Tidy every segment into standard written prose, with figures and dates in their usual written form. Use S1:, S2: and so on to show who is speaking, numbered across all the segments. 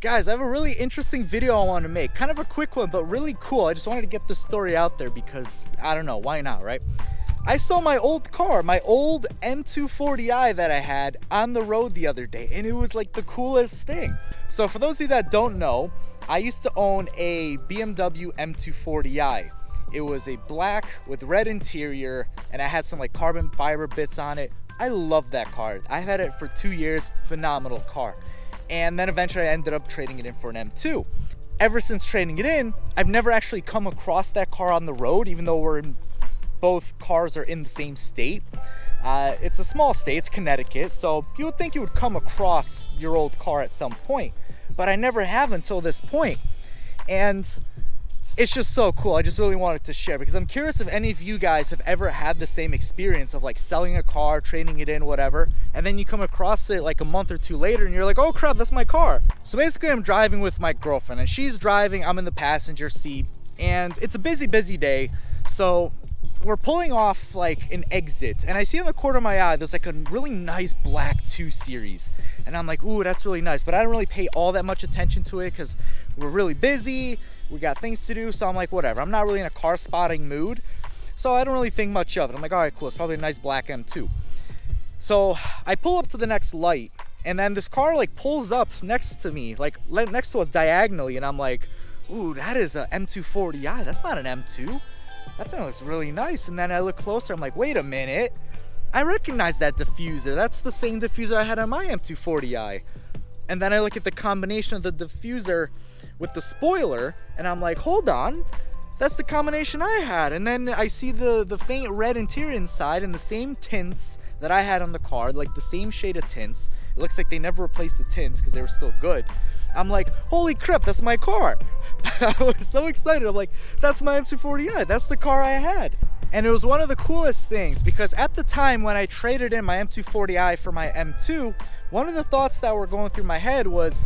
S1: Guys, I have a really interesting video I want to make. Kind of a quick one, but really cool. I just wanted to get this story out there because, I don't know, why not, right? I saw my old car, my old M240i that I had on the road the other day, and it was like the coolest thing. So for those of you that don't know, I used to own a BMW M240i. It was a black with red interior, and I had some like carbon fiber bits on it. I love that car. I've had it for 2 years, phenomenal car. And then eventually I ended up trading it in for an M2. Ever since trading it in, I've never actually come across that car on the road, even though both cars are in the same state. It's a small state, it's Connecticut, so you would think you would come across your old car at some point, but I never have until this point. And it's just so cool. I just really wanted to share because I'm curious if any of you guys have ever had the same experience of like selling a car, trading it in, whatever, and then you come across it like a month or two later and you're like, oh crap, that's my car. So basically I'm driving with my girlfriend and she's driving, I'm in the passenger seat, and it's a busy day. So we're pulling off like an exit and I see in the corner of my eye there's like a really nice black 2 Series, and I'm like, ooh, that's really nice, but I don't really pay all that much attention to it because we're really busy, we got things to do. So I'm like, whatever, I'm not really in a car spotting mood, so I don't really think much of it. I'm like, all right, cool, it's probably a nice black M2. So I pull up to the next light and then this car like pulls up next to me, like next to us diagonally, and I'm like, ooh, that is a M240i, that's not an M2. That thing looks really nice. And then I look closer, I'm like, wait a minute, I recognize that diffuser. That's the same diffuser I had on my M240i. And then I look at the combination of the diffuser with the spoiler, and I'm like, hold on, that's the combination I had. And then I see the faint red interior inside and the same tints that I had on the car, like the same shade of tints. It looks like they never replaced the tints because they were still good. I'm like, holy crap, that's my car. I was so excited. I'm like, that's my M240i, that's the car I had. And it was one of the coolest things because at the time when I traded in my M240i for my M2, one of the thoughts that were going through my head was,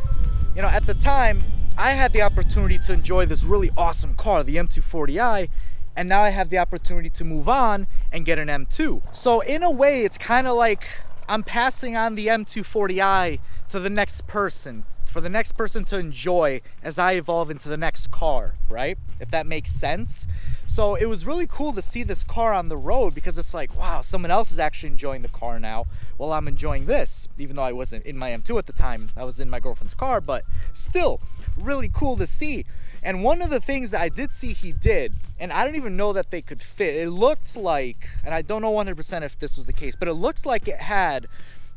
S1: you know, at the time I had the opportunity to enjoy this really awesome car, the M240i, and now I have the opportunity to move on and get an M2. So in a way, it's kind of like I'm passing on the M240i to the next person, for the next person to enjoy as I evolve into the next car, right? If that makes sense. So it was really cool to see this car on the road because it's like, wow, someone else is actually enjoying the car now while I'm enjoying this. Even though I wasn't in my M2 at the time, I was in my girlfriend's car, but still really cool to see. And one of the things that I did see he did, and I don't even know that they could fit, it looked like, and I don't know 100% if this was the case, but it looked like it had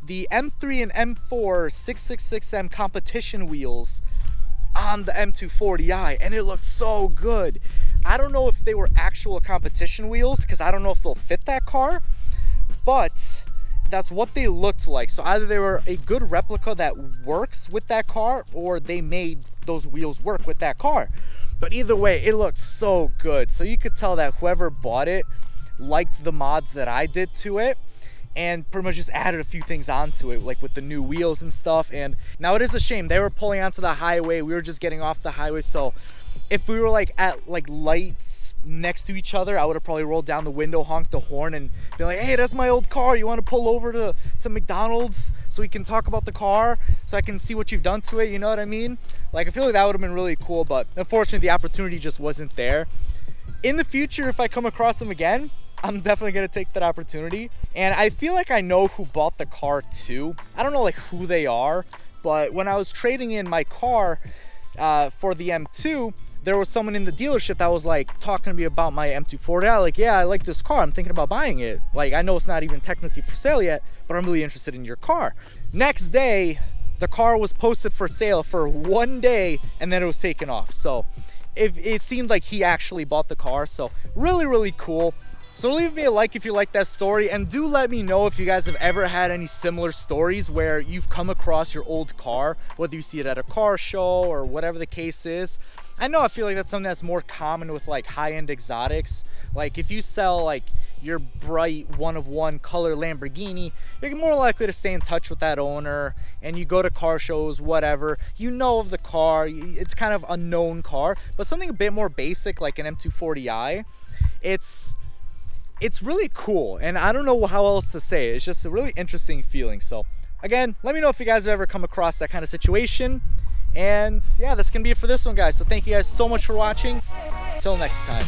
S1: the M3 and M4 666M competition wheels on the M240i, and it looked so good. I don't know if they were actual competition wheels because I don't know if they'll fit that car, but that's what they looked like. So either they were a good replica that works with that car or they made those wheels work with that car. But either way, it looked so good. So you could tell that whoever bought it liked the mods that I did to it and pretty much just added a few things onto it, like with the new wheels and stuff. And now it is a shame, they were pulling onto the highway, we were just getting off the highway, so if we were like at like lights next to each other, I would have probably rolled down the window, honked the horn, and be like, hey, that's my old car, you want to pull over to McDonald's so we can talk about the car, so I can see what you've done to it, you know what I mean? Like, I feel like that would have been really cool, but unfortunately the opportunity just wasn't there. In the future, if I come across them again, I'm definitely gonna take that opportunity. And I feel like I know who bought the car too. I don't know like who they are, but when I was trading in my car for the M2, there was someone in the dealership that was like talking to me about my M240i, like, yeah, I like this car, I'm thinking about buying it. Like, I know it's not even technically for sale yet, but I'm really interested in your car. Next day, the car was posted for sale for 1 day and then it was taken off. So it seemed like he actually bought the car. So really cool. So leave me a like if you like that story, and do let me know if you guys have ever had any similar stories where you've come across your old car, whether you see it at a car show or whatever the case is. I know I feel like that's something that's more common with like high-end exotics. Like if you sell like your bright one-of-one color Lamborghini, you're more likely to stay in touch with that owner, and you go to car shows, whatever, you know of the car, it's kind of a known car. But something a bit more basic like an M240i, it's really cool, and I don't know how else to say it. It's just a really interesting feeling. So again, let me know if you guys have ever come across that kind of situation, And yeah, that's gonna be it for this one, guys. So thank you guys so much for watching. Until next time.